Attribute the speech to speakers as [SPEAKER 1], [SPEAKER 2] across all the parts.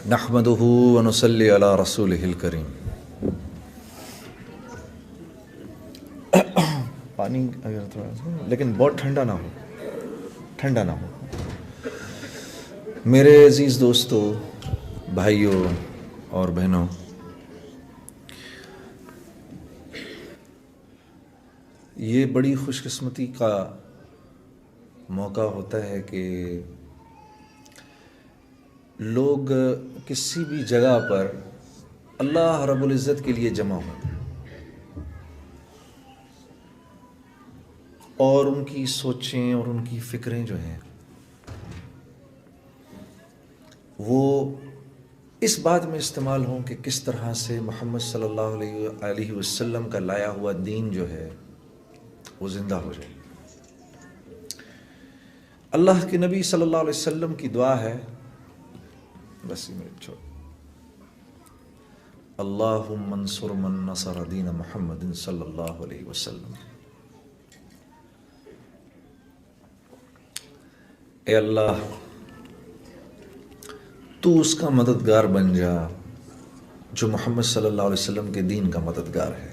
[SPEAKER 1] نحمدہ ونصلی علی رسولہ الکریم۔ پانی اگر تھوڑا سا لیکن بہت ٹھنڈا نہ ہو۔ میرے عزیز دوستو، بھائیوں اور بہنوں، یہ بڑی خوش قسمتی کا موقع ہوتا ہے کہ لوگ کسی بھی جگہ پر اللہ رب العزت کے لیے جمع ہوں اور ان کی سوچیں اور ان کی فکریں جو ہیں وہ اس بات میں استعمال ہوں کہ کس طرح سے محمد صلی اللہ علیہ وسلم کا لایا ہوا دین جو ہے وہ زندہ ہو جائے۔ اللہ کے نبی صلی اللہ علیہ وسلم کی دعا ہے، بس یہ میرے چھوڑ، اللہم انصر من نصر دین محمد صلی اللہ علیہ وسلم۔ اے اللہ، تو اس کا مددگار بن جا جو محمد صلی اللہ علیہ وسلم کے دین کا مددگار ہے،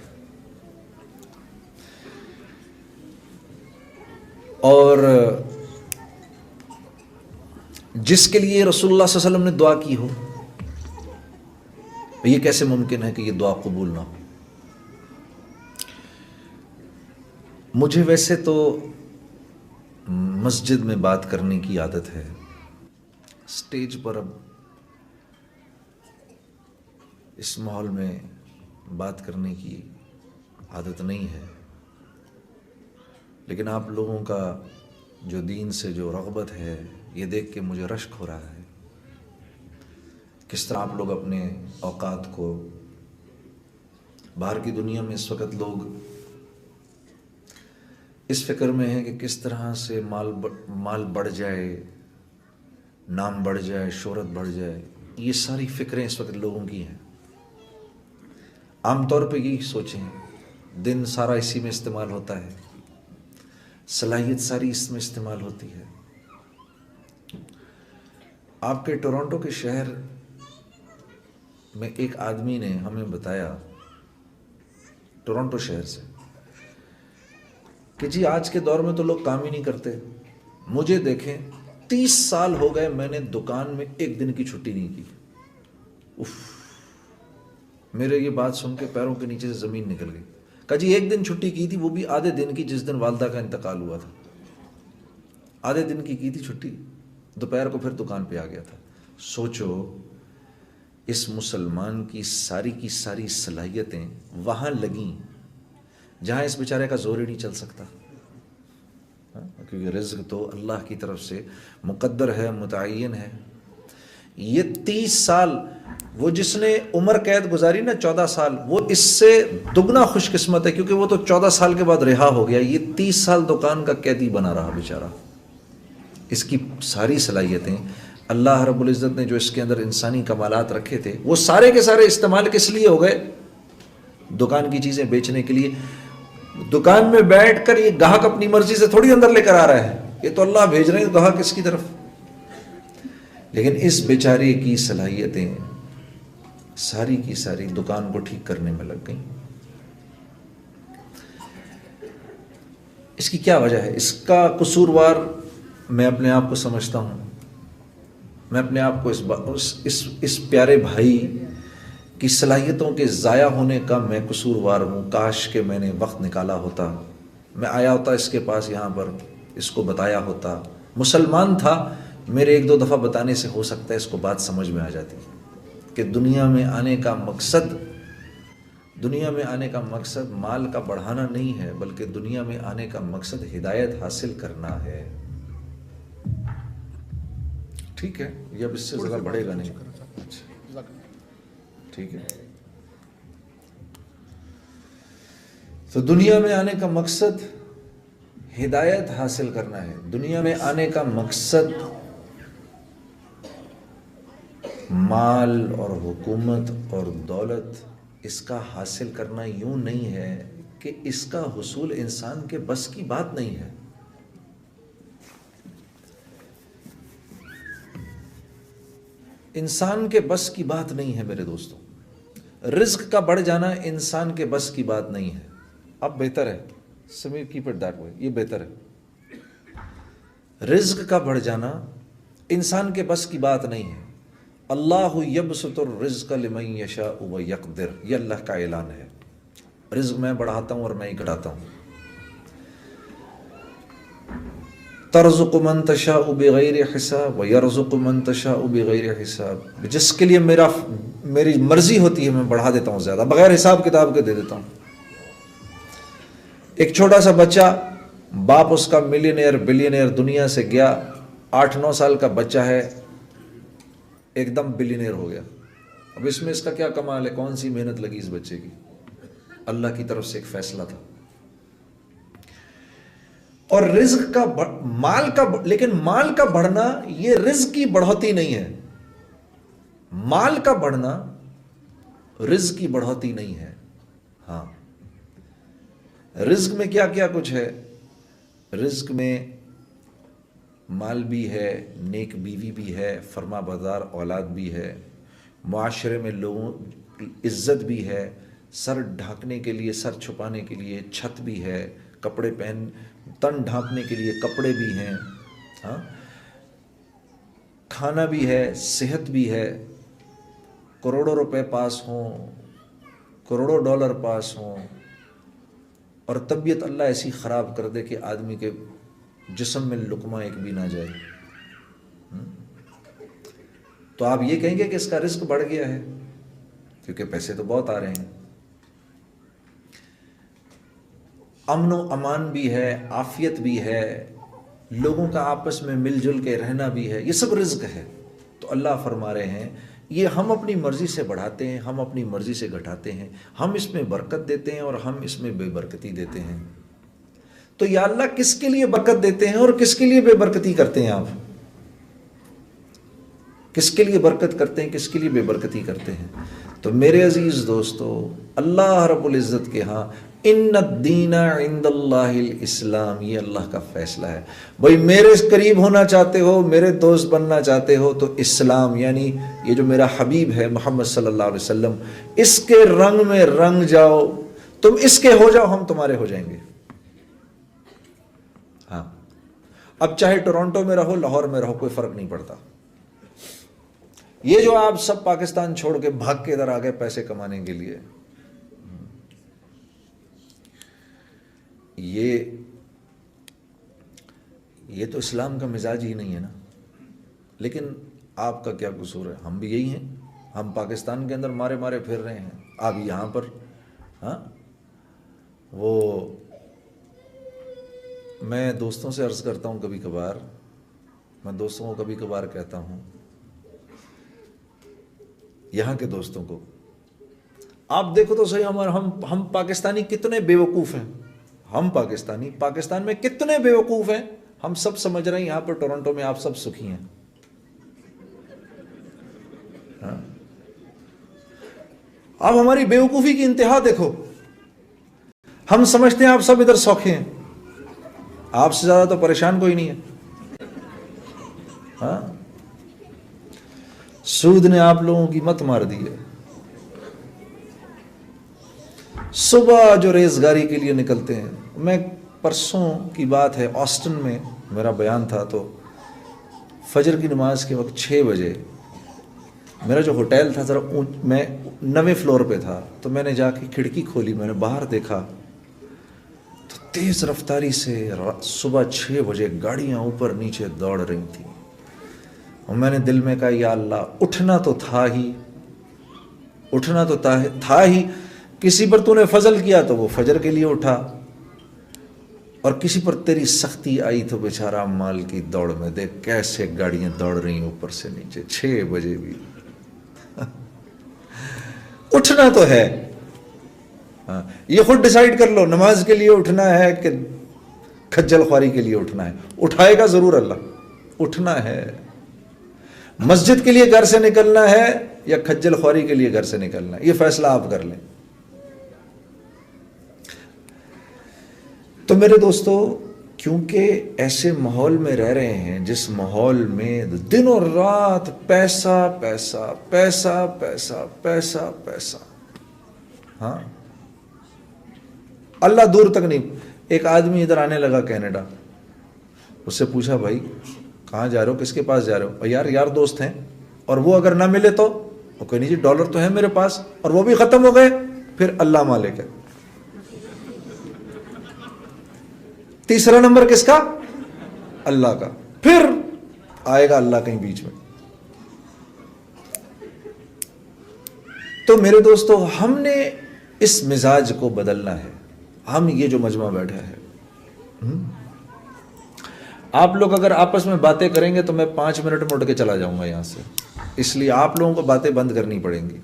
[SPEAKER 1] اور جس کے لیے رسول اللہ صلی اللہ علیہ وسلم نے دعا کی ہو، یہ کیسے ممکن ہے کہ یہ دعا قبول نہ ہو؟ مجھے ویسے تو مسجد میں بات کرنے کی عادت ہے، سٹیج پر اب اس ماحول میں بات کرنے کی عادت نہیں ہے، لیکن آپ لوگوں کا جو دین سے جو رغبت ہے یہ دیکھ کے مجھے رشک ہو رہا ہے، کس طرح آپ لوگ اپنے اوقات کو، باہر کی دنیا میں اس وقت لوگ اس فکر میں ہیں کہ کس طرح سے مال بڑھ جائے، نام بڑھ جائے، شہرت بڑھ جائے، یہ ساری فکریں اس وقت لوگوں کی ہیں۔ عام طور پہ یہی سوچیں، دن سارا اسی میں استعمال ہوتا ہے، صلاحیت ساری اس میں استعمال ہوتی ہے۔ آپ کے ٹورانٹو کے شہر میں ایک آدمی نے ہمیں بتایا، ٹورانٹو شہر سے، کہ جی آج کے دور میں تو لوگ کام ہی نہیں کرتے، مجھے دیکھیں 30 سال ہو گئے میں نے دکان میں ایک دن کی چھٹی نہیں کی۔ اف، میرے یہ بات سن کے پیروں کے نیچے سے زمین نکل گئی۔ کہا جی ایک دن چھٹی کی تھی، وہ بھی آدھے دن کی، جس دن والدہ کا انتقال ہوا تھا، آدھے دن کی تھی چھٹی، دوپہر کو پھر دکان پہ آ گیا تھا۔ سوچو اس مسلمان کی ساری صلاحیتیں وہاں لگیں جہاں اس بیچارے کا زور ہی نہیں چل سکتا، کیونکہ رزق تو اللہ کی طرف سے مقدر ہے، متعین ہے۔ یہ 30 سال وہ جس نے عمر قید گزاری نا 14 سال، وہ اس سے دگنا خوش قسمت ہے، کیونکہ وہ تو 14 سال کے بعد رہا ہو گیا، یہ 30 سال دکان کا قیدی بنا رہا بیچارہ۔ اس کی ساری صلاحیتیں اللہ رب العزت نے جو اس کے اندر انسانی کمالات رکھے تھے وہ سارے کے سارے استعمال کس لیے ہو گئے؟ دکان کی چیزیں بیچنے کے لیے۔ دکان میں بیٹھ کر یہ گاہک اپنی مرضی سے تھوڑی اندر لے کر آ رہا ہے، یہ تو اللہ بھیج رہے ہیں گاہک اس کی طرف، لیکن اس بیچارے کی صلاحیتیں ساری کی ساری دکان کو ٹھیک کرنے میں لگ گئیں۔ اس کی کیا وجہ ہے؟ اس کا قصوروار میں اپنے آپ کو سمجھتا ہوں، میں اپنے آپ کو اس پیارے بھائی کی صلاحیتوں کے ضائع ہونے کا میں قصوروار ہوں۔ کاش کہ میں نے وقت نکالا ہوتا، میں آیا ہوتا اس کے پاس، یہاں پر اس کو بتایا ہوتا۔ مسلمان تھا، میرے 1-2 دفعہ بتانے سے ہو سکتا ہے اس کو بات سمجھ میں آ جاتی کہ دنیا میں آنے کا مقصد مال کا بڑھانا نہیں ہے، بلکہ دنیا میں آنے کا مقصد ہدایت حاصل کرنا ہے۔ ٹھیک ہے، یہ اب اس سے زیادہ بڑھے گا نہیں، ٹھیک ہے۔ تو دنیا میں آنے کا مقصد ہدایت حاصل کرنا ہے، دنیا میں آنے کا مقصد مال اور حکومت اور دولت اس کا حاصل کرنا یوں نہیں ہے کہ اس کا حصول انسان کے بس کی بات نہیں ہے۔ انسان کے بس کی بات نہیں ہے میرے دوستوں. رزق کا بڑھ جانا انسان کے بس کی بات نہیں ہے. اب بہتر ہے, Sameer keep it that way, یہ بہتر ہے. رزق کا بڑھ جانا انسان کے بس کی بات نہیں ہے. اللہ یبسط الرزق لمن یشاء ویقدر, یہ اللہ کا اعلان ہے. رزق میں بڑھاتا ہوں اور میں ہی گھٹاتا ہوں. ترزق من تشاء بغیر حساب ویرزق من تشاء بغیر حساب, جس کے لیے میری مرضی ہوتی ہے میں بڑھا دیتا ہوں زیادہ, بغیر حساب کتاب کے دے دیتا ہوں. ایک چھوٹا سا بچہ, باپ اس کا ملینئر بلینئر دنیا سے گیا, 8-9 سال کا بچہ ہے, ایک دم بلینئر ہو گیا. اب اس میں اس کا کیا کمال ہے, کون سی محنت لگی اس بچے کی؟ اللہ کی طرف سے ایک فیصلہ تھا. اور رزق کا لیکن مال کا بڑھنا یہ رزق کی بڑھوتی نہیں ہے. مال کا بڑھنا رزق کی بڑھوتی نہیں ہے. ہاں, رزق میں کیا کیا کچھ ہے. رزق میں مال بھی ہے, نیک بیوی بھی ہے, فرما بردار اولاد بھی ہے, معاشرے میں لوگوں کی عزت بھی ہے, سر ڈھانکنے کے لیے, سر چھپانے کے لیے چھت بھی ہے, کپڑے تن ڈھانپنے کے لیے کپڑے بھی ہیں, ہاں, کھانا بھی ہے, صحت بھی ہے. کروڑوں روپے پاس ہوں, کروڑوں ڈالر پاس ہوں, اور طبیعت اللہ ایسی خراب کر دے کہ آدمی کے جسم میں لقمہ ایک بھی نہ جائے, تو آپ یہ کہیں گے کہ اس کا رزق بڑھ گیا ہے, کیونکہ پیسے تو بہت آ رہے ہیں. امن و امان بھی ہے, عافیت بھی ہے, لوگوں کا آپس میں مل جل کے رہنا بھی ہے, یہ سب رزق ہے. تو اللہ فرما رہے ہیں یہ ہم اپنی مرضی سے بڑھاتے ہیں, ہم اپنی مرضی سے گھٹاتے ہیں, ہم اس میں برکت دیتے ہیں اور ہم اس میں بے برکتی دیتے ہیں. تو یا اللہ کس کے لیے برکت دیتے ہیں اور کس کے لیے بے برکتی کرتے ہیں؟ آپ کس کے لیے برکت کرتے ہیں, کس کے لیے بے برکتی کرتے ہیں؟ تو میرے عزیز دوستو, اللہ رب العزت کے ہاں ان الدین عند اللہ الاسلام, یہ اللہ کا فیصلہ ہے. بھائی میرے قریب ہونا چاہتے ہو, میرے دوست بننا چاہتے ہو, تو اسلام یعنی یہ جو میرا حبیب ہے محمد صلی اللہ علیہ وسلم, اس کے رنگ میں رنگ جاؤ, تم اس کے ہو جاؤ, ہم تمہارے ہو جائیں گے. ہاں, اب چاہے ٹورانٹو میں رہو, لاہور میں رہو, کوئی فرق نہیں پڑتا. یہ جو آپ سب پاکستان چھوڑ کے بھاگ کے ادھر آ گئے پیسے کمانے کے لیے, یہ تو اسلام کا مزاج ہی نہیں ہے نا. لیکن آپ کا کیا قصور ہے؟ ہم بھی یہی ہیں, ہم پاکستان کے اندر مارے مارے پھر رہے ہیں, آپ یہاں پر. ہاں, وہ میں دوستوں سے عرض کرتا ہوں, کبھی کبھار میں دوستوں کو کبھی کبھار کہتا ہوں, یہاں کے دوستوں کو, آپ دیکھو تو صحیح ہم پاکستانی کتنے بے وقوف ہیں. ہم پاکستان میں کتنے بے وقوف ہیں. ہم سب سمجھ رہے ہیں یہاں پر ٹورنٹو میں آپ سب سکھی ہیں. ہاں, آپ ہماری بے وقوفی کی انتہا دیکھو. ہم سمجھتے ہیں آپ سب ادھر سوکھے ہیں, آپ سے زیادہ تو پریشان کوئی نہیں ہے. ہاں, سود نے آپ لوگوں کی مت مار دی ہے. صبح جو ریزگاری کے لیے نکلتے ہیں, میں پرسوں کی بات ہے, آسٹن میں میرا بیان تھا, تو فجر کی نماز کے وقت 6 بجے میرا جو ہوٹل تھا ذرا میں 9ویں فلور پہ تھا, تو میں نے جا کے کھڑکی کھولی, میں نے باہر دیکھا تو تیز رفتاری سے صبح 6 بجے گاڑیاں اوپر نیچے دوڑ رہی تھیں. اور میں نے دل میں کہا یا اللہ, اٹھنا تو تھا ہی, کسی پر تو نے فضل کیا تو وہ فجر کے لیے اٹھا, اور کسی پر تیری سختی آئی تو بیچارہ مال کی دوڑ میں دیکھ کیسے گاڑیاں دوڑ رہی ہیں اوپر سے نیچے 6 بجے بھی. اٹھنا تو ہے. ہاں, یہ خود ڈیسائیڈ کر لو, نماز کے لیے اٹھنا ہے کہ کھجل خواری کے لیے اٹھنا ہے. اٹھائے گا ضرور اللہ, اٹھنا ہے. مسجد کے لیے گھر سے نکلنا ہے یا کھجل خواری کے لیے گھر سے نکلنا ہے, یہ فیصلہ آپ کر لیں. تو میرے دوستو, کیونکہ ایسے ماحول میں رہ رہے ہیں جس ماحول میں دن اور رات پیسہ پیسہ پیسہ پیسہ پیسہ پیسہ. ہاں اللہ دور تک نہیں. ایک آدمی ادھر آنے لگا کینیڈا, اس سے پوچھا بھائی کہاں جا رہے ہو, کس کے پاس جا رہے ہو؟ یار دوست ہیں, اور وہ اگر نہ ملے تو وہ کوئی نہیں جی, ڈالر تو ہے میرے پاس اور وہ بھی ختم ہو گئے, پھر اللہ مالک ہے. تیسرا نمبر کس کا؟ اللہ کا. پھر آئے گا اللہ کہیں بیچ میں. تو میرے دوستو, ہم نے اس مزاج کو بدلنا ہے. ہم یہ جو مجمع بیٹھا ہے, آپ لوگ اگر آپس میں باتیں کریں گے تو میں 5 منٹ میں اٹھ کے چلا جاؤں گا یہاں سے, اس لیے آپ لوگوں کو باتیں بند کرنی پڑیں گی.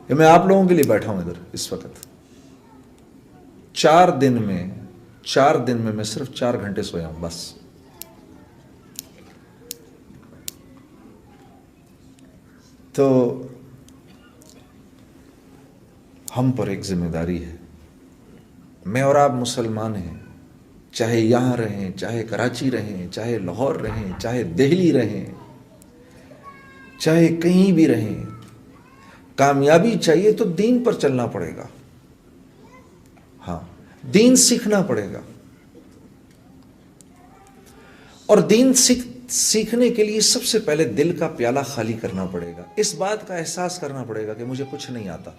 [SPEAKER 1] میں آپ لوگوں کے لیے بیٹھا ہوں ادھر اس وقت. 4 دن میں میں صرف 4 گھنٹے سویا ہوں بس. تو ہم پر ایک ذمہ داری ہے. میں اور آپ مسلمان ہیں, چاہے یہاں رہیں, چاہے کراچی رہیں, چاہے لاہور رہیں, چاہے دہلی رہیں, چاہے کہیں بھی رہیں, کامیابی چاہیے تو دین پر چلنا پڑے گا. ہاں, دین سیکھنا پڑے گا, اور دین سیکھنے کے لیے سب سے پہلے دل کا پیالہ خالی کرنا پڑے گا. اس بات کا احساس کرنا پڑے گا کہ مجھے کچھ نہیں آتا.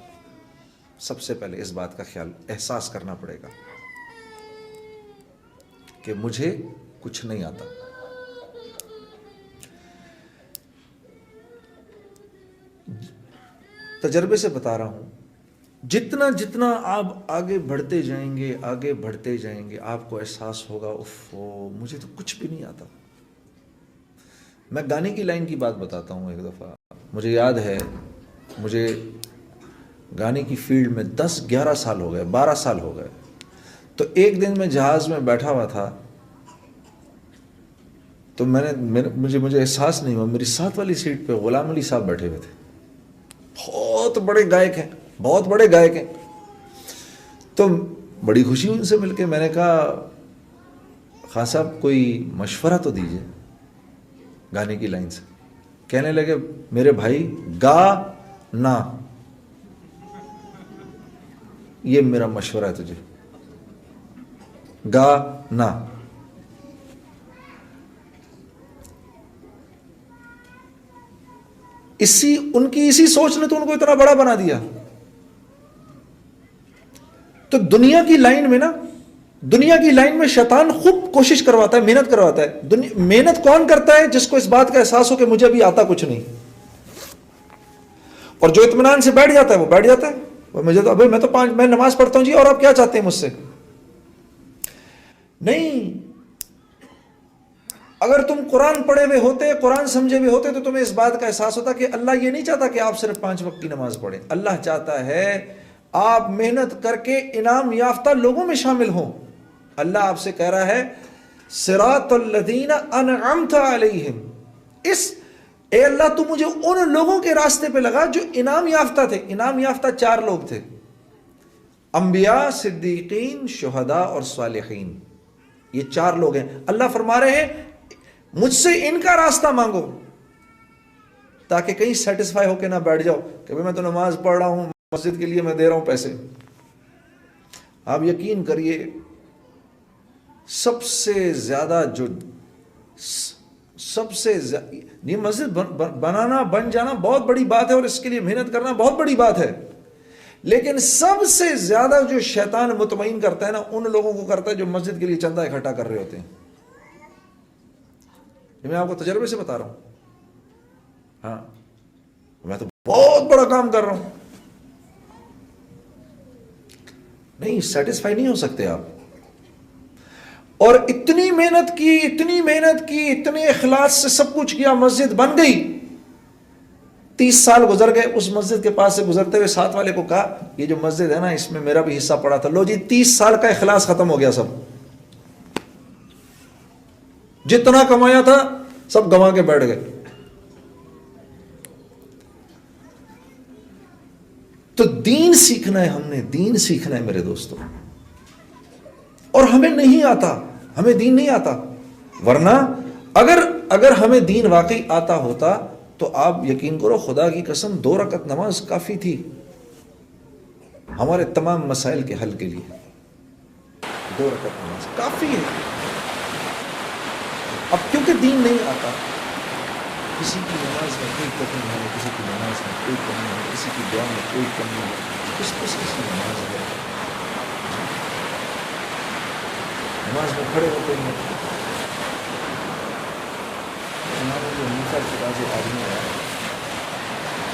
[SPEAKER 1] سب سے پہلے اس بات کا احساس کرنا پڑے گا کہ مجھے کچھ نہیں آتا. تجربے سے بتا رہا ہوں, جتنا آپ آگے بڑھتے جائیں گے آپ کو احساس ہوگا مجھے تو کچھ بھی نہیں آتا. میں گانے کی لائن کی بات بتاتا ہوں. ایک دفعہ مجھے یاد ہے, مجھے گانے کی فیلڈ میں 10-11 سال ہو گئے, 12 سال ہو گئے. تو ایک دن میں جہاز میں بیٹھا ہوا تھا, تو مجھے احساس نہیں ہوا, میری ساتھ والی سیٹ پہ غلام علی صاحب بیٹھے ہوئے تھے. بہت بڑے گائک ہیں. تو بڑی خوشی ان سے مل کے. میں نے کہا خان صاحب کوئی مشورہ تو دیجئے گانے کی لائن سے. کہنے لگے میرے بھائی گا نا, یہ میرا مشورہ ہے تجھے, گا نا. ان کی اسی سوچ نے تو ان کو اتنا بڑا بنا دیا. تو دنیا کی لائن میں شیطان خوب کوشش کرواتا ہے, محنت کرواتا ہے. محنت کون کرتا ہے؟ جس کو اس بات کا احساس ہو کہ مجھے ابھی آتا کچھ نہیں. اور جو اطمینان سے بیٹھ جاتا ہے وہ بیٹھ جاتا ہے. مجھے تو ابھی میں نماز پڑھتا ہوں جی, اور آپ کیا چاہتے ہیں مجھ سے؟ نہیں, اگر تم قرآن پڑھے ہوئے ہوتے, قرآن سمجھے ہوئے ہوتے, تو تمہیں اس بات کا احساس ہوتا کہ اللہ یہ نہیں چاہتا کہ آپ صرف 5 وقت کی نماز پڑھیں. اللہ چاہتا ہے آپ محنت کر کے انعام یافتہ لوگوں میں شامل ہوں. اللہ آپ سے کہہ رہا ہے صراط الذین انعمت علیہم, اے اللہ تو مجھے ان لوگوں کے راستے پہ لگا جو انعام یافتہ تھے. انعام یافتہ 4 لوگ تھے, انبیاء, صدیقین, شہداء اور صالحین. یہ 4 لوگ ہیں. اللہ فرما رہے ہیں مجھ سے ان کا راستہ مانگو, تاکہ کہیں سیٹسفائی ہو کے نہ بیٹھ جاؤ کہ میں تو نماز پڑھ رہا ہوں, مسجد کے لیے میں دے رہا ہوں پیسے. آپ یقین کریے سب سے زیادہ یہ مسجد بنانا, بن جانا بہت بڑی بات ہے, اور اس کے لیے محنت کرنا بہت بڑی بات ہے. لیکن سب سے زیادہ جو شیطان مطمئن کرتا ہے نا, ان لوگوں کو کرتا ہے جو مسجد کے لیے چندہ اکٹھا کر رہے ہوتے ہیں. میں آپ کو تجربے سے بتا رہا ہوں. ہاں, میں تو بہت بڑا کام کر رہا ہوں. نہیں, سیٹسفائی نہیں ہو سکتے آپ. اور اتنی محنت کی, اتنے اخلاص سے سب کچھ کیا, مسجد بن گئی. 30 سال گزر گئے, اس مسجد کے پاس سے گزرتے ہوئے ساتھ والے کو کہا یہ جو مسجد ہے نا اس میں میرا بھی حصہ پڑا تھا. لو جی 30 سال کا اخلاص ختم ہو گیا. سب جتنا کمایا تھا سب گنوا کے بیٹھ گئے. تو دین سیکھنا ہے, ہم نے دین سیکھنا ہے میرے دوستوں. اور ہمیں نہیں آتا، ہمیں دین نہیں آتا. ورنہ اگر ہمیں دین واقعی آتا ہوتا تو آپ یقین کرو خدا کی قسم 2 رکعت نماز کافی تھی ہمارے تمام مسائل کے حل کے لیے. 2 رکعت نماز کافی ہے. اب کیونکہ دین نہیں آتا، کسی کی نماز میں کوئی کمی ہے، کسی کی نماز میں کوئی کمی ہے، کسی کی دعا میں کوئی کمی ہے، کس کی نماز ہے. نماز میں کھڑے ہوتے ہیں، امام ابو حنیفہ کے پاس ایک آدمی آیا،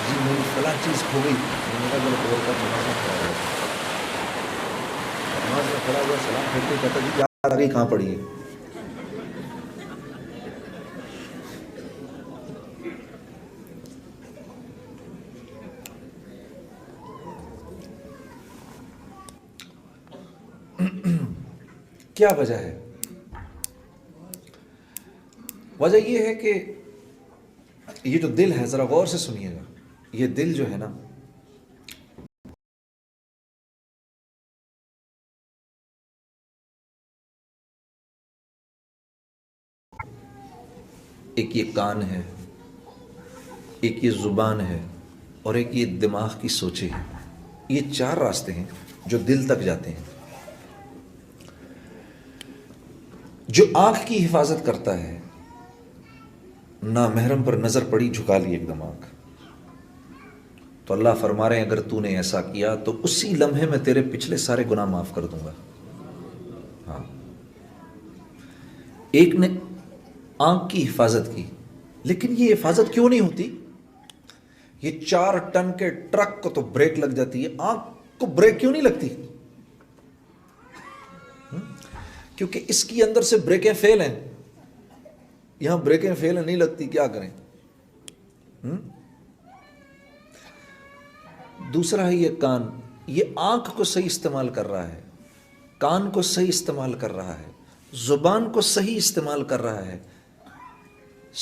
[SPEAKER 1] جی میری فلاں چیز کھو گئی. میں نے کہا چلو دور کا نماز میں کھڑا ہوا، نماز میں کھڑا ہوا، سلام پھیرتے کہتا جی یاد آ گئی کہاں پڑی ہے. کیا وجہ ہے؟ وجہ یہ ہے کہ یہ جو دل ہے، ذرا غور سے سنیے گا، یہ دل جو ہے نا، ایک یہ کان ہے، ایک یہ زبان ہے، اور ایک یہ دماغ کی سوچیں ہیں. یہ 4 راستے ہیں جو دل تک جاتے ہیں. جو آنکھ کی حفاظت کرتا ہے، نامحرم پر نظر پڑی جھکا لی ایک دم آنکھ، تو اللہ فرما رہے ہیں اگر تو نے ایسا کیا تو اسی لمحے میں تیرے پچھلے سارے گناہ معاف کر دوں گا. ہاں، ایک نے آنکھ کی حفاظت کی، لیکن یہ حفاظت کیوں نہیں ہوتی؟ یہ 4 ٹن کے ٹرک کو تو بریک لگ جاتی ہے، آنکھ کو بریک کیوں نہیں لگتی؟ کیونکہ اس کی اندر سے بریکیں فیل ہیں. یہاں بریکیں فیل ہیں، نہیں لگتی، کیا کریں؟ دوسرا ہے یہ کان، یہ آنکھ کو صحیح استعمال کر رہا ہے، کان کو صحیح استعمال کر رہا ہے، زبان کو صحیح استعمال کر رہا ہے،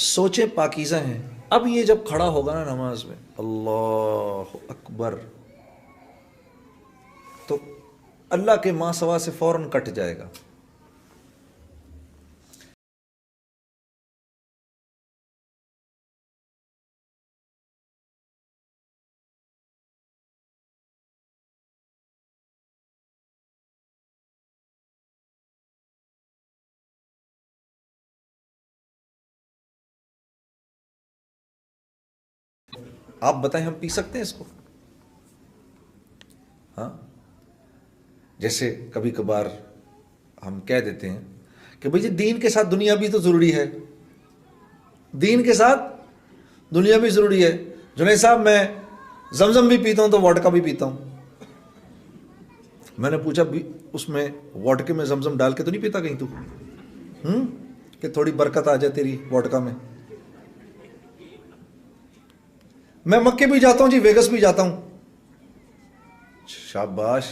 [SPEAKER 1] سوچیں پاکیزہ ہیں. اب یہ جب کھڑا ہوگا نا نماز میں، اللہ اکبر، تو اللہ کے ماں سوا سے فوراً کٹ جائے گا. آپ بتائیں ہم پی سکتے ہیں اس کو؟ ہاں، جیسے کبھی کبھار ہم کہہ دیتے ہیں کہ بھئی جی دین کے ساتھ دنیا بھی تو ضروری ہے، دین کے ساتھ دنیا بھی ضروری ہے. جنید صاحب میں زمزم بھی پیتا ہوں تو وڈکا بھی پیتا ہوں. میں نے پوچھا بھی اس میں وڈکے میں زمزم ڈال کے تو نہیں پیتا کہیں تو کہ تھوڑی برکت آ جائے تیری وڈکا میں؟ میں مکے بھی جاتا ہوں جی، ویگس بھی جاتا ہوں. شاباش.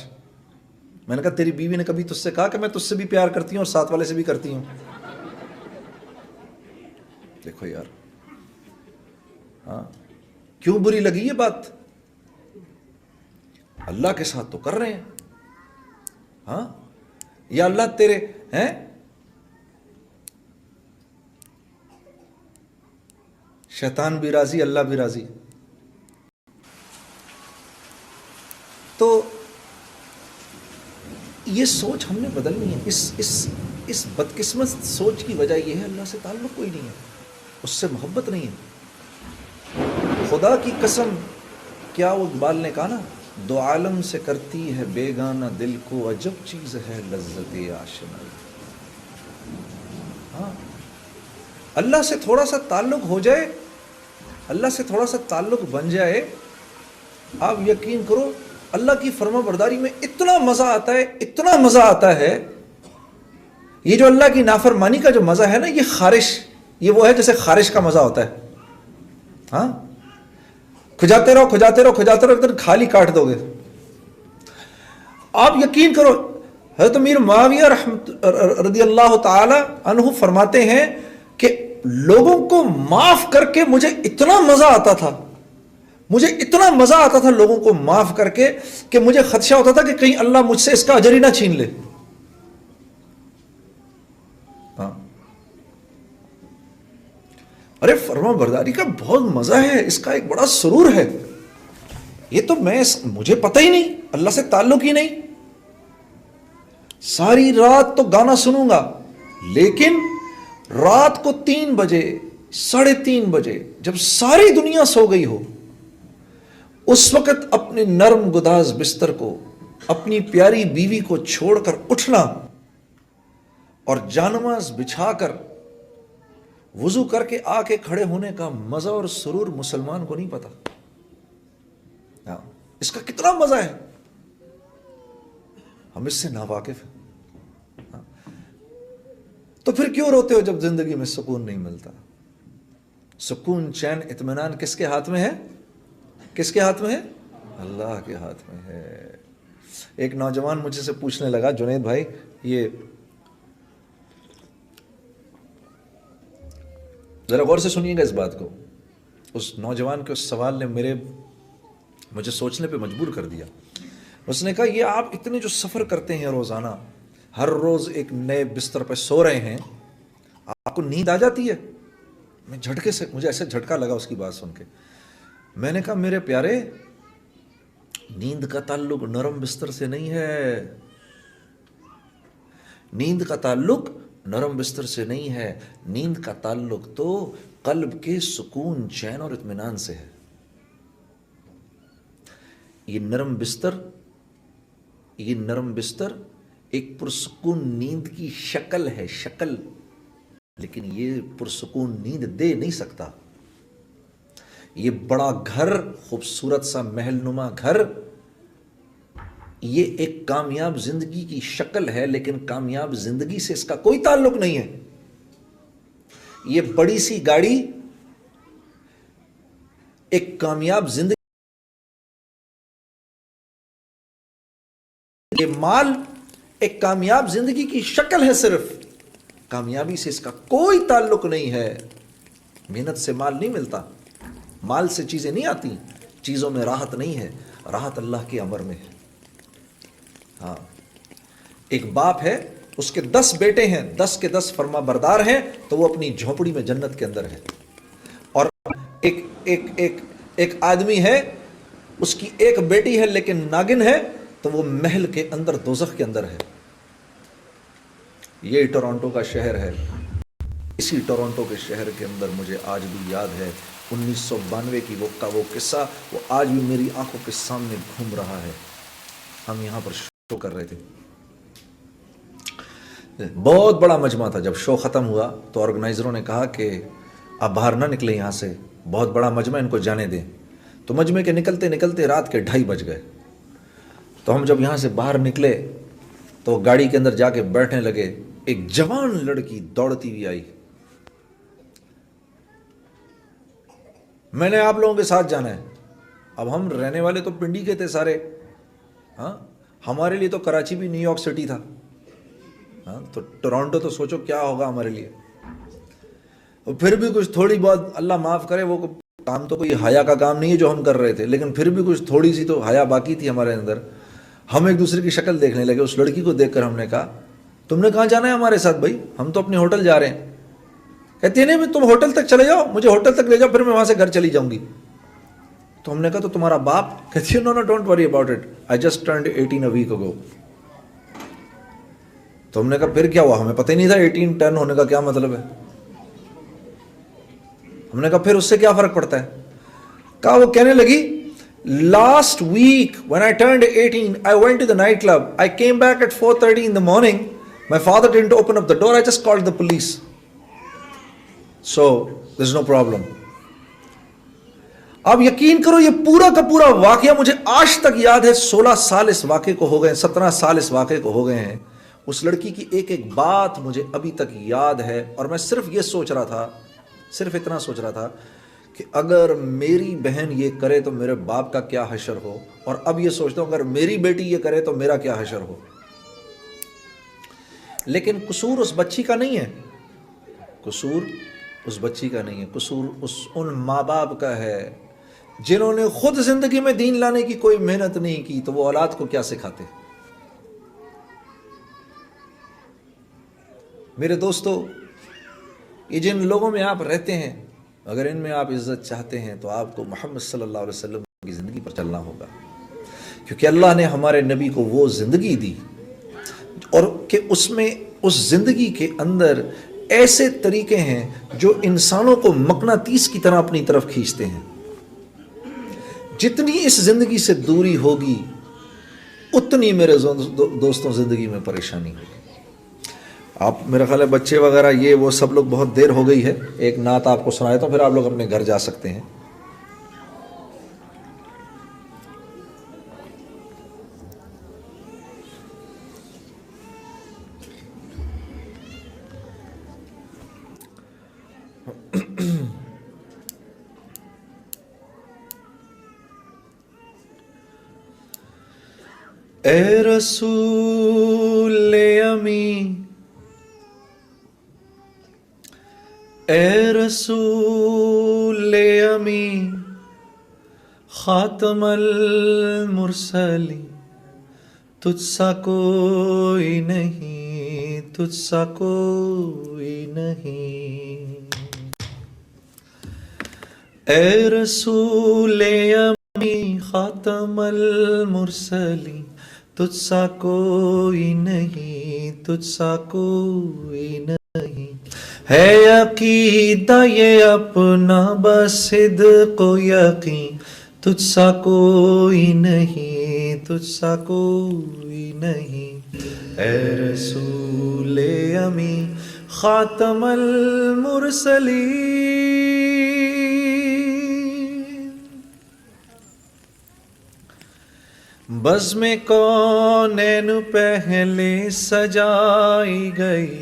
[SPEAKER 1] میں نے کہا تیری بیوی نے کبھی تجھ سے کہا کہ میں تجھ سے بھی پیار کرتی ہوں اور ساتھ والے سے بھی کرتی ہوں؟ دیکھو یار، ہاں کیوں بری لگی یہ بات؟ اللہ کے ساتھ تو کر رہے ہیں. ہاں، یا اللہ تیرے ہیں، شیطان بھی راضی، اللہ بھی راضی. تو یہ سوچ ہم نے بدلنی ہے. اس بدقسمت سوچ کی وجہ یہ ہے اللہ سے تعلق کوئی نہیں ہے، اس سے محبت نہیں ہے. خدا کی قسم، کیا وہ اقبال نے کہا نا، 2 عالم سے کرتی ہے بیگانہ دل کو، عجب چیز ہے لذت آشنائی. ہاں، اللہ سے تھوڑا سا تعلق ہو جائے، اللہ سے تھوڑا سا تعلق بن جائے، آپ یقین کرو اللہ کی فرما برداری میں اتنا مزہ آتا ہے، اتنا مزہ آتا ہے. یہ جو اللہ کی نافرمانی کا جو مزہ ہے نا، یہ خارش، یہ وہ ہے جیسے خارش کا مزہ ہوتا ہے. ہاں، کھجاتے رہو کھجاتے رہو کھجاتے رہو، ایک دن کھالی کاٹ دو گے. آپ یقین کرو حضرت امیر معاویہ رضی اللہ تعالی عنہ فرماتے ہیں کہ لوگوں کو معاف کر کے مجھے اتنا مزہ آتا تھا، مجھے اتنا مزہ آتا تھا لوگوں کو معاف کر کے، کہ مجھے خدشہ ہوتا تھا کہ کہیں اللہ مجھ سے اس کا اجر ہی نہ چھین لے. ہاں ارے فرما برداری کا بہت مزہ ہے، اس کا ایک بڑا سرور ہے، یہ تو مجھے پتہ ہی نہیں، اللہ سے تعلق ہی نہیں، ساری رات تو گانا سنوں گا، لیکن رات کو 3 بجے 3:30 بجے جب ساری دنیا سو گئی ہو، اس وقت اپنے نرم گداز بستر کو، اپنی پیاری بیوی کو چھوڑ کر اٹھنا اور جانماز بچھا کر وضو کر کے آ کے کھڑے ہونے کا مزہ اور سرور مسلمان کو نہیں پتا، اس کا کتنا مزہ ہے، ہم اس سے ناواقف ہیں۔ تو پھر کیوں روتے ہو جب زندگی میں سکون نہیں ملتا؟ سکون، چین، اطمینان کس کے ہاتھ میں ہے؟ کس کے ہاتھ میں ہے؟ اللہ کے ہاتھ میں ہے۔ ایک نوجوان مجھے سے پوچھنے لگا، جنید بھائی یہ ذرا غور سے سنیے گا اس بات کو، اس نوجوان کے اس سوال نے مجھے سوچنے پہ مجبور کر دیا۔ اس نے کہا یہ آپ اتنے جو سفر کرتے ہیں روزانہ، ہر روز ایک نئے بستر پہ سو رہے ہیں، آپ کو نیند آ جاتی ہے؟ مجھے ایسے جھٹکا لگا اس کی بات سن کے۔ میں نے کہا میرے پیارے، نیند کا تعلق نرم بستر سے نہیں ہے، نیند کا تعلق نرم بستر سے نہیں ہے، نیند کا تعلق تو قلب کے سکون، چین اور اطمینان سے ہے۔ یہ نرم بستر ایک پرسکون نیند کی شکل ہے، شکل، لیکن یہ پرسکون نیند دے نہیں سکتا۔ یہ بڑا گھر، خوبصورت سا محل نما گھر، یہ ایک کامیاب زندگی کی شکل ہے، لیکن کامیاب زندگی سے اس کا کوئی تعلق نہیں ہے۔ یہ بڑی سی گاڑی ایک کامیاب زندگی، یہ مال ایک کامیاب زندگی کی شکل ہے، صرف کامیابی سے اس کا کوئی تعلق نہیں ہے۔ محنت سے مال نہیں ملتا، مال سے چیزیں نہیں آتی، چیزوں میں راحت نہیں ہے، راحت اللہ کے امر میں ہے۔ ہاں، ایک باپ ہے، اس کے 10 بیٹے ہیں، 10 کے 10 فرما بردار ہیں، تو وہ اپنی جھونپڑی میں جنت کے اندر ہے۔ اور ایک آدمی ہے، اس کی ایک بیٹی ہے لیکن ناگن ہے، تو وہ محل کے اندر، دوزخ کے اندر ہے۔ یہ ٹورانٹو کا شہر ہے۔ اسی ٹورانٹو کے شہر کے اندر مجھے آج بھی یاد ہے 1992 کی وہ قصہ، وہ آج بھی میری آنکھوں کے سامنے گھوم رہا ہے۔ ہم یہاں پر شو کر رہے تھے، بہت بڑا مجمع تھا۔ جب شو ختم ہوا تو آرگنائزروں نے کہا کہ آپ باہر نہ نکلیں یہاں سے، بہت بڑا مجمع، ان کو جانے دیں۔ تو مجمع کے نکلتے نکلتے رات کے 2:30 بج گئے۔ تو ہم جب یہاں سے باہر نکلے تو گاڑی کے اندر جا کے بیٹھنے لگے، ایک جوان لڑکی دوڑتی ہوئی آئی، میں نے آپ لوگوں کے ساتھ جانا ہے۔ اب ہم رہنے والے تو پنڈی کے تھے سارے، ہاں، ہمارے لیے تو کراچی بھی نیو یارک سٹی تھا، ہاں، تو ٹورانٹو تو سوچو کیا ہوگا ہمارے لیے۔ اور پھر بھی کچھ تھوڑی بہت، اللہ معاف کرے، وہ کام تو کوئی حیا کا کام نہیں ہے جو ہم کر رہے تھے، لیکن پھر بھی کچھ تھوڑی سی تو حیا باقی تھی ہمارے اندر۔ ہم ایک دوسرے کی شکل دیکھنے لگے۔ اس لڑکی کو دیکھ کر ہم نے کہا تم نے کہاں جانا ہے ہمارے ساتھ بھائی؟ ہم تو اپنے ہوٹل جا رہے ہیں۔ کہتی ہے نہیں، تم ہوٹل تک چلے جاؤ، مجھے ہوٹل تک لے جاؤ، پھر میں وہاں سے گھر چلی جاؤں گی۔ تو ہم نے کہا تو تمہارا باپ؟ کہتی ہے no don't worry about it, I just turned 18 a week ago. تو ہم نے کہا پھر کیا ہوا؟ ہمیں پتہ ہی نہیں تھا 18 10 ہونے کا کیا مطلب ہے۔ ہم نے کہا پھر اس سے کیا فرق پڑتا ہے؟ کہا وہ کہنے لگی last week when I turned 18 I went to the night club, I came back at 4:30 in the morning, my father didn't open up the door, I just called the police, so there's no problem. اب یقین کرو یہ پورا کا پورا واقعہ مجھے آج تک یاد ہے۔ 16 سال اس واقعے کو ہو گئے، 17 سال اس واقعے کو ہو گئے ہیں۔ اس لڑکی کی ایک ایک بات مجھے ابھی تک یاد ہے، اور میں صرف یہ سوچ رہا تھا، صرف اتنا سوچ رہا تھا کہ اگر میری بہن یہ کرے تو میرے باپ کا کیا حشر ہو، اور اب یہ سوچتا ہوں اگر میری بیٹی یہ کرے تو میرا کیا حشر ہو۔ لیکن قصور اس بچی کا نہیں ہے، قصور اس بچی کا نہیں ہے، قصور ان ماں باپ کا ہے جنہوں نے خود زندگی میں دین لانے کی کوئی محنت نہیں کی، تو وہ اولاد کو کیا سکھاتے۔ میرے دوستو، یہ جن لوگوں میں آپ رہتے ہیں، اگر ان میں آپ عزت چاہتے ہیں تو آپ کو محمد صلی اللہ علیہ وسلم کی زندگی پر چلنا ہوگا، کیونکہ اللہ نے ہمارے نبی کو وہ زندگی دی اور کہ اس میں اس زندگی کے اندر ایسے طریقے ہیں جو انسانوں کو مقناطیس کی طرح اپنی طرف کھینچتے ہیں۔ جتنی اس زندگی سے دوری ہوگی اتنی میرے دوستوں زندگی میں پریشانی ہوگی۔ آپ میرا خیال ہے بچے وغیرہ یہ وہ سب لوگ بہت دیر ہو گئی ہے، ایک نعت آپ کو سنایا تو پھر آپ لوگ اپنے گھر جا سکتے ہیں۔ اے رسول امی، اے رسول امی، خاتم المرسلین، تجھ سا کوئی نہیں، تجھ سا کوئی نہیں۔ اے رسول امی، خاتم المرسلین، تجھ سا کوئی نہیں، تجھ سا کوئی نہیں۔ ہے عقیدہ یہ اپنا بصدق و یقین، تجھ سا کوئی نہیں، تجھ سا کوئی نہیں۔ اے رسول امی، خاتم المرسلین، بزم کونین پہلے سجائی گئی،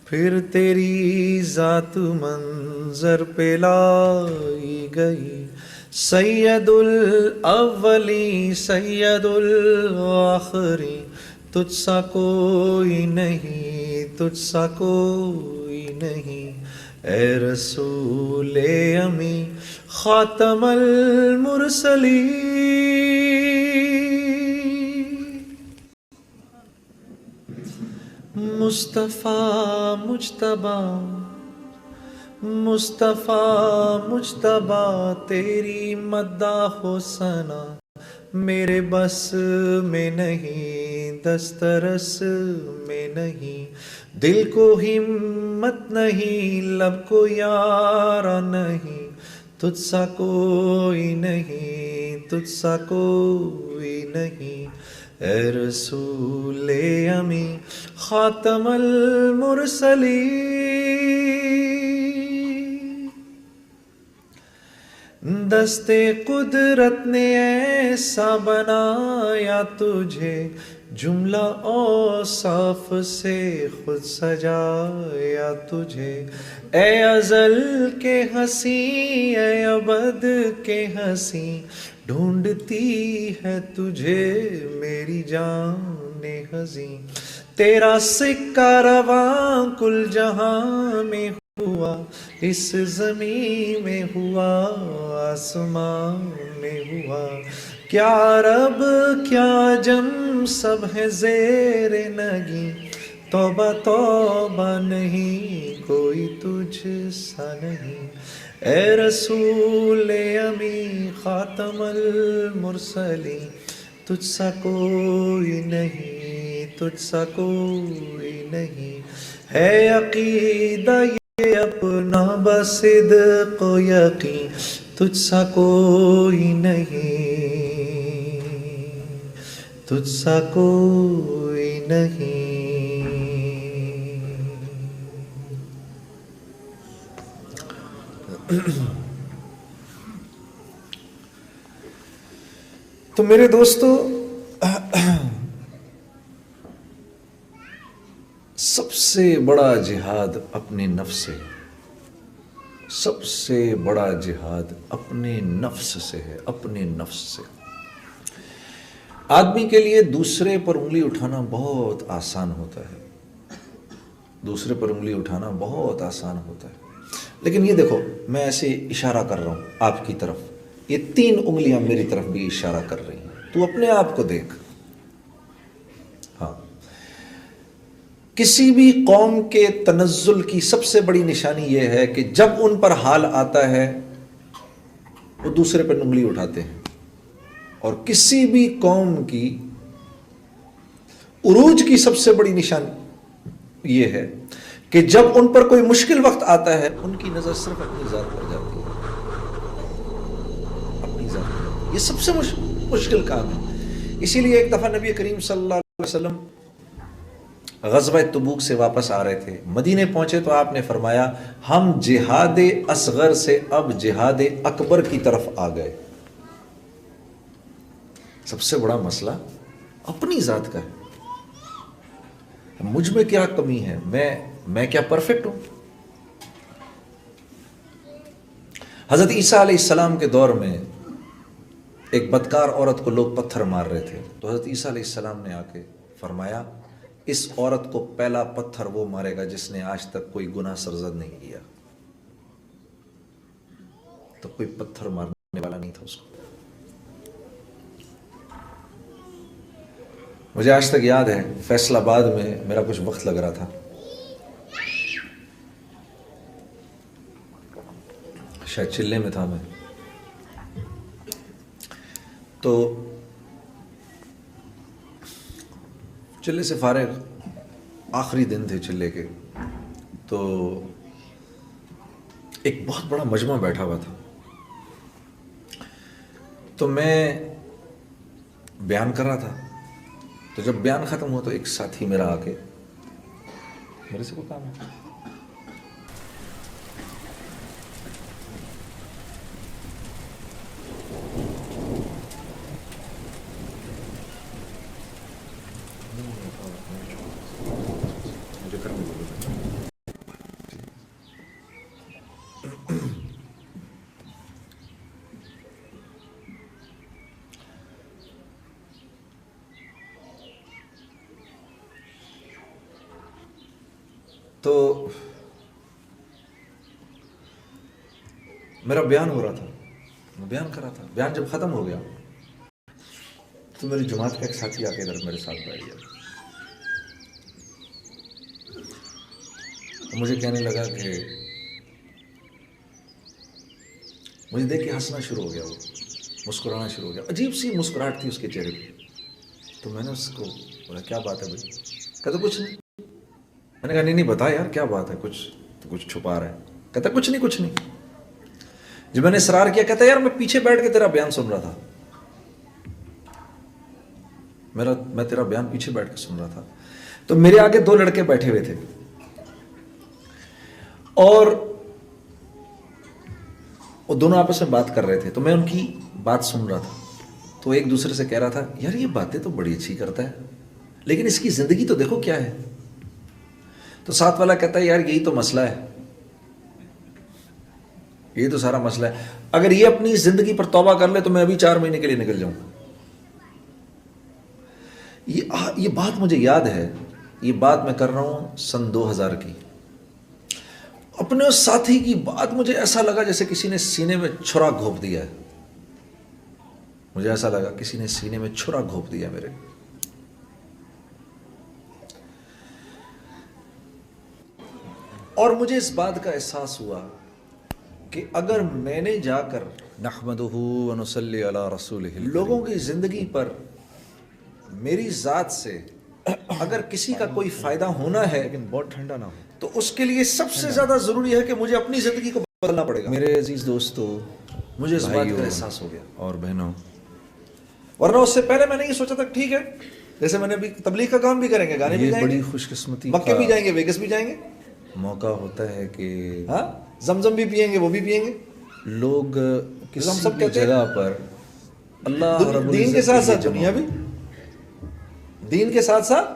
[SPEAKER 1] پھر تیری ذات منظر پہ لائی گئی۔ سید الاولی سید الآخری، تجھ سا کوئی نہیں، تجھ سا کوئی نہیں۔ اے رسول امی، خاتم المرسلین، مصطفیٰ مجتبیٰ، مصطفیٰ مجتبیٰ، تیری مداح و ثنا میرے بس میں نہیں، دسترس میں نہیں۔ دل کو ہمت نہیں، لب کو یارا نہیں، تجھ سا کوئی نہیں، تجھ سا کوئی نہیں۔ اے رسول امی، خاتم المرسلین، دست قدرت نے ایسا بنایا تجھے، جملہ اوصاف سے خود سجایا تجھے۔ اے ازل کے ہنسی، اے ابد کے ہنسی، ڈھونڈتی ہے تجھے میری جان حزین۔ تیرا سکہ رواں کل جہاں میں ہوا، اس زمین میں ہوا، آسمان میں ہوا۔ کیا رب کیا جم سب ہے زیر نگی، توبہ توبہ نہیں کوئی تجھ سا نہیں۔ اے رسول امی، خاتم المرسلین، تجھ سا کوئی نہیں، تجھ سا کوئی نہیں۔ ہے عقیدہ یہ اپنا بصدق و یقین، تجھ سا کوئی نہیں، تجھ سا کوئی نہیں۔ تو میرے دوستو، سب سے بڑا جہاد اپنے نفس سے، سب سے بڑا جہاد اپنے نفس سے ہے، اپنے نفس سے۔ آدمی کے لیے دوسرے پر انگلی اٹھانا بہت آسان ہوتا ہے، دوسرے پر انگلی اٹھانا بہت آسان ہوتا ہے، لیکن یہ دیکھو میں ایسے اشارہ کر رہا ہوں آپ کی طرف، یہ 3 انگلیاں میری طرف بھی اشارہ کر رہی ہیں، تو اپنے آپ کو دیکھ۔ ہاں، کسی بھی قوم کے تنزل کی سب سے بڑی نشانی یہ ہے کہ جب ان پر حال آتا ہے وہ دوسرے پر انگلی اٹھاتے ہیں، اور کسی بھی قوم کی عروج کی سب سے بڑی نشانی یہ ہے کہ جب ان پر کوئی مشکل وقت آتا ہے ان کی نظر صرف اپنی ذات پر جاتی ہے، اپنی ذات پر۔ یہ سب سے مشکل کام ہے۔ اسی لیے ایک دفعہ نبی کریم صلی اللہ علیہ وسلم غزوہ تبوک سے واپس آ رہے تھے، مدینے پہنچے تو آپ نے فرمایا ہم جہاد اصغر سے اب جہاد اکبر کی طرف آ گئے۔ سب سے بڑا مسئلہ اپنی ذات کا ہے، مجھ میں کیا کمی ہے، میں کیا پرفیکٹ ہوں؟ حضرت عیسیٰ علیہ السلام کے دور میں ایک بدکار عورت کو لوگ پتھر مار رہے تھے، تو حضرت عیسیٰ علیہ السلام نے آ کے فرمایا اس عورت کو پہلا پتھر وہ مارے گا جس نے آج تک کوئی گناہ سرزد نہیں کیا۔ تو کوئی پتھر مارنے والا نہیں تھا اس کو۔ مجھے آج تک یاد ہے فیصل آباد میں میرا کچھ وقت لگ رہا تھا، شاید چلے میں تھا میں، تو چلے سے فارغ آخری دن تھے چلے کے، تو ایک بہت بڑا مجمع بیٹھا ہوا تھا، تو میں بیان کر رہا تھا، تو جب بیان ختم ہوا تو ایک ساتھی میرا آ کے میرے سے کوئی کام ہے، مجھے کرنے بولو۔ تو میرا بیان ہو رہا تھا، میں بیان کر رہا تھا، بیان جب ختم ہو گیا تو میری جماعت کا ایک ساتھی آ کے ادھر میرے ساتھ بیٹھ گیا، مجھے کہنے لگا کہ مجھے دیکھ کے ہنسنا شروع ہو گیا، وہ مسکرانا شروع ہو گیا، عجیب سی مسکراہٹ تھی اس کے چہرے پہ۔ تو میں نے اس کو بولا کیا بات ہے بھائی؟ کہتا کچھ نہیں۔ میں نے کہا نہیں بتا یار کیا بات ہے، کچھ چھپا رہا ہے۔ کہتا کچھ نہیں۔ جب میں نے اصرار کیا کہتا یار میں پیچھے بیٹھ کے تیرا بیان سن رہا تھا، میں تیرا بیان پیچھے بیٹھ کے سن رہا تھا۔ تو میرے آگے دو لڑکے بیٹھے ہوئے تھے اور وہ دونوں آپس میں بات کر رہے تھے، تو میں ان کی بات سن رہا تھا، تو ایک دوسرے سے کہہ رہا تھا یار یہ باتیں تو بڑی اچھی کرتا ہے لیکن اس کی زندگی تو دیکھو کیا ہے۔ تو ساتھ والا کہتا ہے یار یہی تو مسئلہ ہے، یہ تو سارا مسئلہ ہے، اگر یہ اپنی زندگی پر توبہ کر لے تو میں ابھی 4 مہینے کے لیے نکل جاؤں۔ یہ بات مجھے یاد ہے، یہ بات میں کر رہا ہوں سن 2000 کی۔ اپنے اس ساتھی کی بات مجھے ایسا لگا جیسے کسی نے سینے میں چھرا گھونپ دیا ہے، مجھے ایسا لگا کسی نے سینے میں چھرا گھونپ دیا میرے۔ اور مجھے اس بات کا احساس ہوا کہ اگر میں نے جا کر
[SPEAKER 2] نحمدہ ونصلی علی رسولہ
[SPEAKER 1] لوگوں کی زندگی پر میری ذات سے اگر کسی کا کوئی فائدہ ہونا ہے
[SPEAKER 2] لیکن بہت ٹھنڈا نہ ہو،
[SPEAKER 1] تو اس کے لیے سب سے زیادہ ضروری ہے کہ مجھے اپنی زندگی کو بدلنا پڑے گا۔
[SPEAKER 2] میرے عزیز دوستو،
[SPEAKER 1] مجھے اس بات کا احساس ہو گیا،
[SPEAKER 2] اور بہنوں،
[SPEAKER 1] ورنہ اس سے پہلے میں نے یہ سوچا تھا ٹھیک ہے جیسے میں نے ابھی تبلیغ کا کام بھی کریں گے، گانے بھی
[SPEAKER 2] یہ
[SPEAKER 1] گائیں گے،
[SPEAKER 2] بڑی خوش قسمتی
[SPEAKER 1] مکے بھی جائیں گے، ویگس بھی جائیں گے،
[SPEAKER 2] موقع ہوتا ہے کہ
[SPEAKER 1] ہاں زمزم بھی پیئیں گے، وہ بھی پیئیں گے،
[SPEAKER 2] لوگ کسی
[SPEAKER 1] ہم سب
[SPEAKER 2] بھی
[SPEAKER 1] کہتے ہیں
[SPEAKER 2] جگہ پر اللہ رب
[SPEAKER 1] دین کے
[SPEAKER 2] العزت
[SPEAKER 1] ساتھ ساتھ
[SPEAKER 2] لیے جمع
[SPEAKER 1] دنیا بھی، دین کے ساتھ ساتھ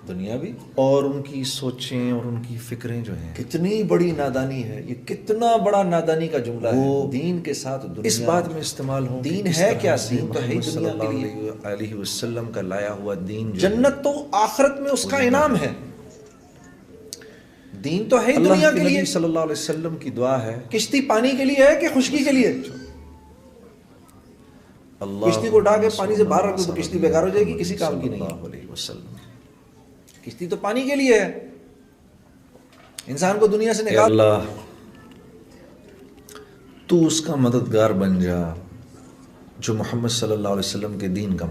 [SPEAKER 1] دنیا بھی۔
[SPEAKER 2] اور ان کی سوچیں اور ان کی فکریں جو ہیں،
[SPEAKER 1] کتنی بڑی نادانی ہے یہ، کتنا بڑا نادانی کا جملہ ہے،
[SPEAKER 2] وہ
[SPEAKER 1] دین کے ساتھ دنیا۔
[SPEAKER 2] اس بات میں استعمال ہوں کہ
[SPEAKER 1] دین
[SPEAKER 2] کس
[SPEAKER 1] ہے
[SPEAKER 2] طرح
[SPEAKER 1] کیا؟
[SPEAKER 2] سے
[SPEAKER 1] دین تو ہے ہی
[SPEAKER 2] محمد صلی
[SPEAKER 1] دنیا کے
[SPEAKER 2] اللہ
[SPEAKER 1] لیے،
[SPEAKER 2] علیہ وسلم کا لایا ہوا دین جو ہے،
[SPEAKER 1] جنت تو آخرت میں اس کا انعام ہے، دین تو ہے ہی
[SPEAKER 2] اللہ
[SPEAKER 1] دنیا
[SPEAKER 2] کے
[SPEAKER 1] کے لیے۔
[SPEAKER 2] نبی صلی اللہ علیہ وسلم کی دعا ہے،
[SPEAKER 1] کشتی پانی کے لیے ہے کہ خشکی کے لیے؟
[SPEAKER 2] اللہ
[SPEAKER 1] کشتی کو اٹھا کے پانی سے باہر رکھ دو تو کشتی بیکار ہو جائے گی، کسی کام کی نہیں ہے۔
[SPEAKER 2] صلی اللہ علیہ وسلم۔
[SPEAKER 1] کشتی تو پانی کے لیے ہے، انسان کو دنیا سے
[SPEAKER 2] اے
[SPEAKER 1] نکال.
[SPEAKER 2] اللہ تو اس کا مددگار بن جا جو محمد صلی اللہ علیہ وسلم کے دین کا